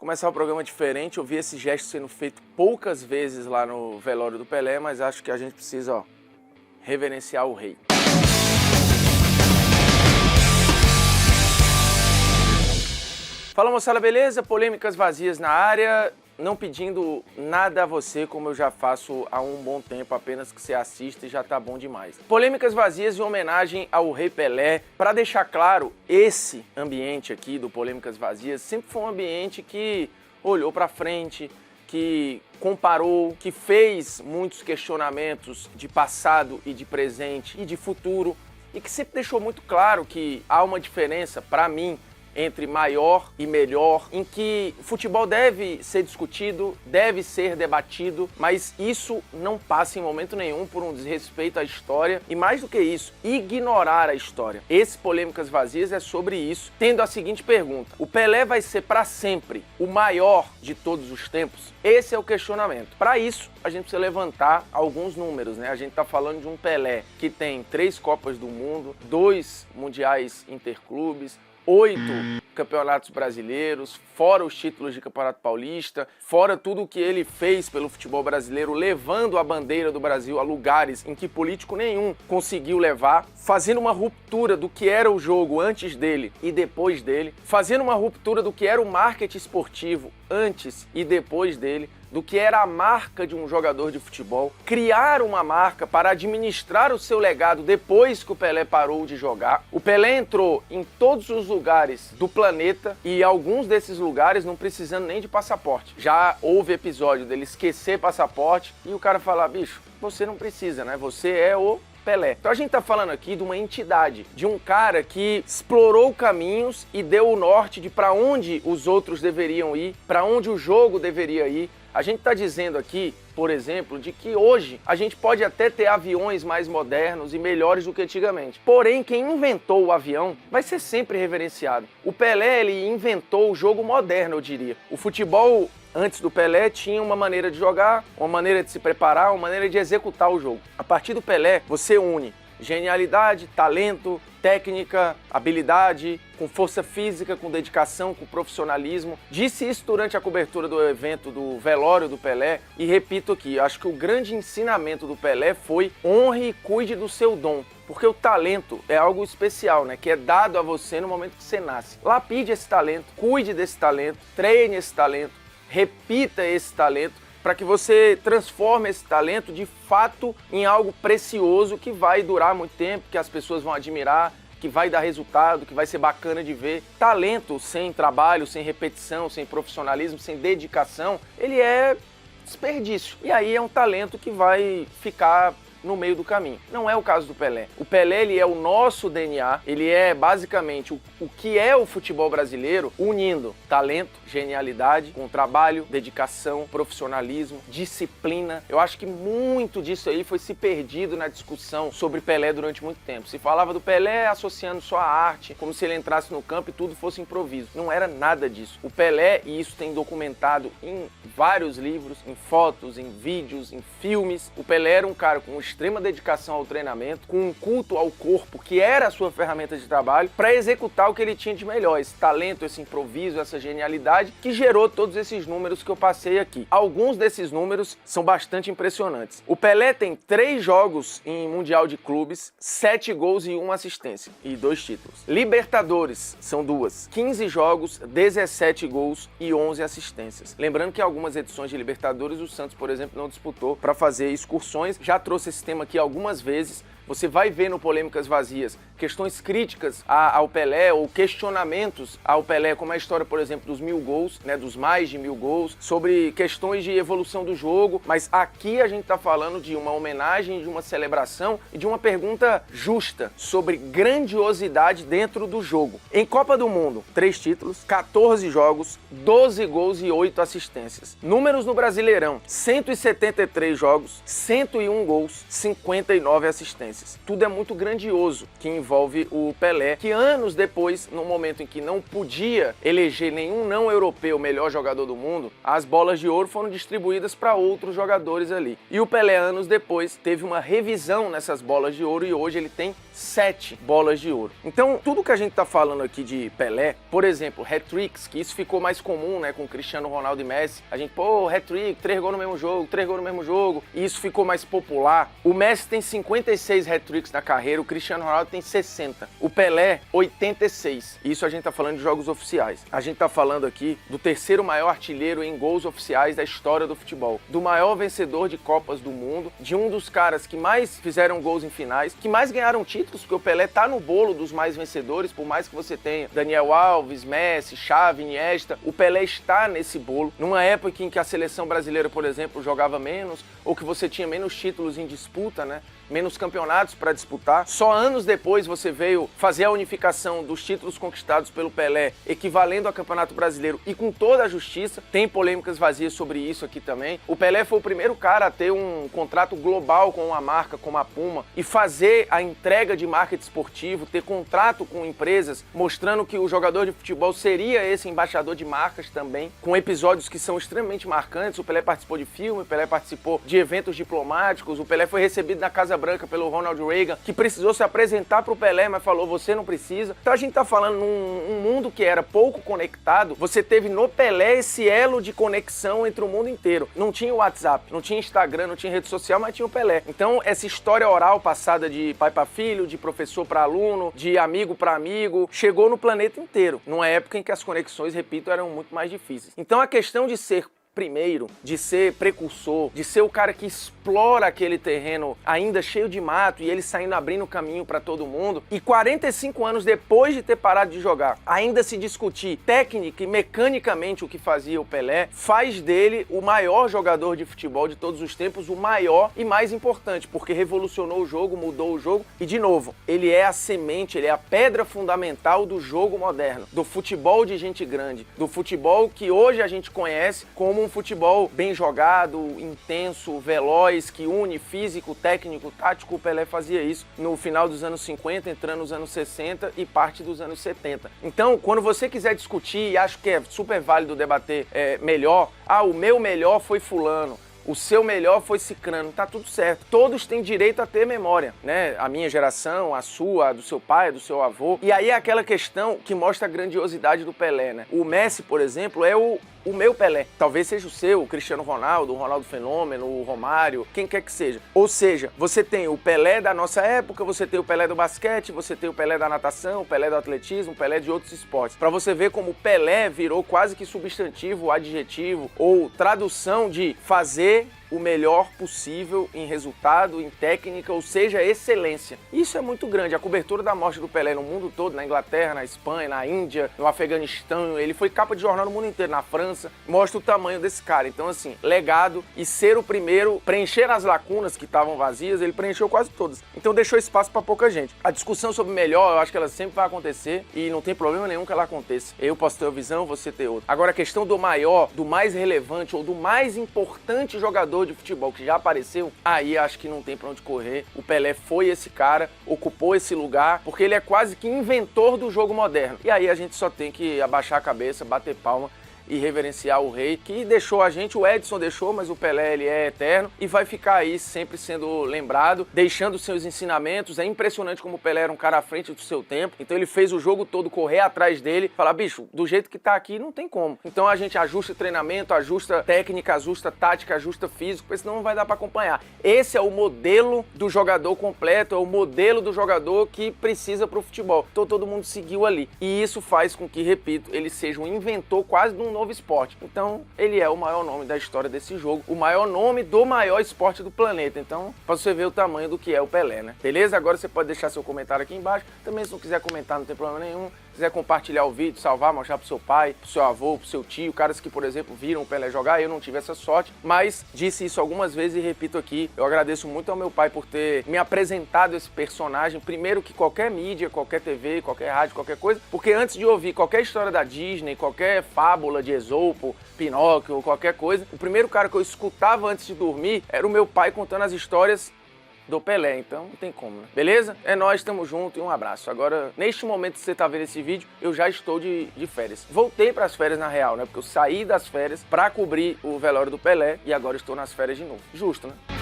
começar o programa diferente. Eu vi esse gesto sendo feito poucas vezes lá no velório do Pelé, mas acho que a gente precisa, reverenciar o rei. Fala, moçada, beleza? Polêmicas vazias na área, não pedindo nada a você, como eu já faço há um bom tempo, apenas que você assista e já tá bom demais. Polêmicas vazias em homenagem ao Rei Pelé. Para deixar claro, esse ambiente aqui do Polêmicas Vazias sempre foi um ambiente que olhou para frente, que comparou, que fez muitos questionamentos de passado e de presente e de futuro, e que sempre deixou muito claro que há uma diferença, para mim, entre maior e melhor, em que o futebol deve ser discutido, deve ser debatido, mas isso não passa em momento nenhum por um desrespeito à história e, mais do que isso, ignorar a história. Esse Polêmicas Vazias é sobre isso, tendo a seguinte pergunta: o Pelé vai ser para sempre o maior de todos os tempos? Esse é o questionamento. Para isso, a gente precisa levantar alguns números, né? A gente tá falando de um Pelé que tem 3 Copas do Mundo, 2 Mundiais Interclubes, 8 campeonatos brasileiros, fora os títulos de Campeonato Paulista, fora tudo o que ele fez pelo futebol brasileiro, levando a bandeira do Brasil a lugares em que político nenhum conseguiu levar, fazendo uma ruptura do que era o jogo antes dele e depois dele, fazendo uma ruptura do que era o marketing esportivo antes e depois dele, do que era a marca de um jogador de futebol, criar uma marca para administrar o seu legado depois que o Pelé parou de jogar. O Pelé entrou em todos os lugares do planeta e alguns desses lugares não precisando nem de passaporte. Já houve episódio dele esquecer passaporte e o cara falar: bicho, você não precisa, né? Você é o Pelé. Então a gente tá falando aqui de uma entidade, de um cara que explorou caminhos e deu o norte de para onde os outros deveriam ir, para onde o jogo deveria ir. A gente está dizendo aqui, por exemplo, de que hoje a gente pode até ter aviões mais modernos e melhores do que antigamente. Porém, quem inventou o avião vai ser sempre reverenciado. O Pelé, ele inventou o jogo moderno, eu diria. O futebol, antes do Pelé, tinha uma maneira de jogar, uma maneira de se preparar, uma maneira de executar o jogo. A partir do Pelé, você une genialidade, talento, técnica, habilidade, com força física, com dedicação, com profissionalismo. Disse isso durante a cobertura do evento do velório do Pelé e repito aqui, acho que o grande ensinamento do Pelé foi: honre e cuide do seu dom. Porque o talento é algo especial, né? Que é dado a você no momento que você nasce. Lapide esse talento, cuide desse talento, treine esse talento, repita esse talento, para que você transforme esse talento de fato em algo precioso que vai durar muito tempo, que as pessoas vão admirar, que vai dar resultado, que vai ser bacana de ver. Talento sem trabalho, sem repetição, sem profissionalismo, sem dedicação, ele é desperdício. E aí é um talento que vai ficar no meio do caminho. Não é o caso do Pelé. O Pelé, ele é o nosso DNA, ele é basicamente o que é o futebol brasileiro, unindo talento, genialidade, com trabalho, dedicação, profissionalismo, disciplina. Eu acho que muito disso aí foi se perdido na discussão sobre Pelé durante muito tempo. Se falava do Pelé associando só a arte, como se ele entrasse no campo e tudo fosse improviso. Não era nada disso. O Pelé, e isso tem documentado em vários livros, em fotos, em vídeos, em filmes, o Pelé era um cara com extrema dedicação ao treinamento, com um culto ao corpo, que era a sua ferramenta de trabalho, para executar o que ele tinha de melhor, esse talento, esse improviso, essa genialidade, que gerou todos esses números que eu passei aqui. Alguns desses números são bastante impressionantes. O Pelé tem 3 jogos em Mundial de Clubes, 7 gols e 1 assistência, e 2 títulos. Libertadores, são 2, 15 jogos, 17 gols e 11 assistências. Lembrando que em algumas edições de Libertadores, o Santos, por exemplo, não disputou para fazer excursões. Já trouxe esse tema aqui algumas vezes. Você vai ver no Polêmicas Vazias questões críticas ao Pelé ou questionamentos ao Pelé, como a história, por exemplo, dos 1000 gols, né, dos mais de 1000 gols, sobre questões de evolução do jogo, mas aqui a gente está falando de uma homenagem, de uma celebração e de uma pergunta justa sobre grandiosidade dentro do jogo. Em Copa do Mundo, 3 títulos, 14 jogos, 12 gols e 8 assistências. Números no Brasileirão, 173 jogos, 101 gols, 59 assistências. interesses. Tudo é muito grandioso que envolve o Pelé, que anos depois, no momento em que não podia eleger nenhum não europeu melhor jogador do mundo, as bolas de ouro foram distribuídas para outros jogadores ali. E o Pelé, anos depois, teve uma revisão nessas bolas de ouro e hoje ele tem 7 bolas de ouro. Então, tudo que a gente tá falando aqui de Pelé, por exemplo, hat-tricks, que isso ficou mais comum, né, com Cristiano Ronaldo e Messi. A gente, hat-trick, 3 gols no mesmo jogo, 3 gols no mesmo jogo, e isso ficou mais popular. O Messi tem 56 hat-tricks na carreira, o Cristiano Ronaldo tem 60. O Pelé, 86. Isso a gente tá falando de jogos oficiais. A gente tá falando aqui do terceiro maior artilheiro em gols oficiais da história do futebol, do maior vencedor de Copas do Mundo, de um dos caras que mais fizeram gols em finais, que mais ganharam títulos, porque o Pelé tá no bolo dos mais vencedores, por mais que você tenha Daniel Alves, Messi, Xavi, Iniesta, o Pelé está nesse bolo. Numa época em que a seleção brasileira, por exemplo, jogava menos, ou que você tinha menos títulos em disputa, né? Menos campeonatos para disputar. Só anos depois você veio fazer a unificação dos títulos conquistados pelo Pelé, equivalendo ao Campeonato Brasileiro, e com toda a justiça. Tem polêmicas vazias sobre isso aqui também. O Pelé foi o primeiro cara a ter um contrato global com uma marca como a Puma e fazer a entrega de marketing esportivo, ter contrato com empresas, mostrando que o jogador de futebol seria esse embaixador de marcas também, com episódios que são extremamente marcantes. O Pelé participou de filme, o Pelé participou de eventos diplomáticos, o Pelé foi recebido na Casa Branca pelo Ronald Reagan, que precisou se apresentar para o Pelé, mas falou, você não precisa. Então a gente tá falando num mundo que era pouco conectado, você teve no Pelé esse elo de conexão entre o mundo inteiro. Não tinha WhatsApp, não tinha Instagram, não tinha rede social, mas tinha o Pelé. Então essa história oral passada de pai para filho, de professor para aluno, de amigo para amigo, chegou no planeta inteiro, numa época em que as conexões, repito, eram muito mais difíceis. Então a questão de ser primeiro, de ser precursor, de ser o cara que explora aquele terreno ainda cheio de mato e ele saindo abrindo caminho para todo mundo, e 45 anos depois de ter parado de jogar, ainda se discutir técnica e mecanicamente o que fazia o Pelé, faz dele o maior jogador de futebol de todos os tempos, o maior e mais importante, porque revolucionou o jogo, mudou o jogo, e de novo, ele é a semente, ele é a pedra fundamental do jogo moderno, do futebol de gente grande, do futebol que hoje a gente conhece como um futebol bem jogado, intenso, veloz, que une físico, técnico, tático. O Pelé fazia isso no final dos anos 50, entrando nos anos 60 e parte dos anos 70. Então, quando você quiser discutir, e acho que é super válido debater melhor, o meu melhor foi fulano, o seu melhor foi cicrano, tá tudo certo. Todos têm direito a ter memória, né? A minha geração, a sua, a do seu pai, do seu avô. E aí é aquela questão que mostra a grandiosidade do Pelé, né? O Messi, por exemplo, é o meu Pelé. Talvez seja o seu, o Cristiano Ronaldo, o Ronaldo Fenômeno, o Romário, quem quer que seja. Ou seja, você tem o Pelé da nossa época, você tem o Pelé do basquete, você tem o Pelé da natação, o Pelé do atletismo, o Pelé de outros esportes. Pra você ver como o Pelé virou quase que substantivo, adjetivo ou tradução de fazer o melhor possível em resultado, em técnica, ou seja, excelência. Isso é muito grande. A cobertura da morte do Pelé no mundo todo, na Inglaterra, na Espanha, na Índia, no Afeganistão, ele foi capa de jornal no mundo inteiro, na França, mostra o tamanho desse cara. Então, assim, legado e ser o primeiro, preencher as lacunas que estavam vazias, ele preencheu quase todas. Então deixou espaço para pouca gente. A discussão sobre melhor, eu acho que ela sempre vai acontecer e não tem problema nenhum que ela aconteça. Eu posso ter uma visão, você ter outra. Agora, a questão do maior, do mais relevante ou do mais importante jogador de futebol que já apareceu, aí acho que não tem pra onde correr. O Pelé foi esse cara, ocupou esse lugar, porque ele é quase que inventor do jogo moderno. E aí a gente só tem que abaixar a cabeça, bater palma e reverenciar o rei, que deixou a gente, o Edson deixou, mas o Pelé, ele é eterno e vai ficar aí sempre sendo lembrado, deixando seus ensinamentos. É impressionante como o Pelé era um cara à frente do seu tempo, então ele fez o jogo todo correr atrás dele, falar, bicho, do jeito que tá aqui não tem como. Então a gente ajusta treinamento, ajusta técnica, ajusta tática, ajusta físico, porque senão não vai dar pra acompanhar. Esse é o modelo do jogador completo, é o modelo do jogador que precisa pro futebol. Então todo mundo seguiu ali. E isso faz com que, repito, ele seja um inventor quase de um novo esporte. Então, ele é o maior nome da história desse jogo, o maior nome do maior esporte do planeta. Então, pra você ver o tamanho do que é o Pelé, né? Beleza? Agora você pode deixar seu comentário aqui embaixo. Também, se não quiser comentar, não tem problema nenhum. Se quiser compartilhar o vídeo, salvar, mostrar pro seu pai, pro seu avô, pro seu tio, caras que, por exemplo, viram o Pelé jogar, eu não tive essa sorte, mas disse isso algumas vezes e repito aqui, eu agradeço muito ao meu pai por ter me apresentado esse personagem, primeiro que qualquer mídia, qualquer TV, qualquer rádio, qualquer coisa, porque antes de ouvir qualquer história da Disney, qualquer fábula de Esopo, Pinóquio ou qualquer coisa, o primeiro cara que eu escutava antes de dormir era o meu pai contando as histórias do Pelé, então não tem como, né? Beleza? É nóis, tamo junto e um abraço. Agora, neste momento que você tá vendo esse vídeo, eu já estou de férias. Voltei pras férias na real, né? Porque eu saí das férias pra cobrir o velório do Pelé e agora estou nas férias de novo. Justo, né?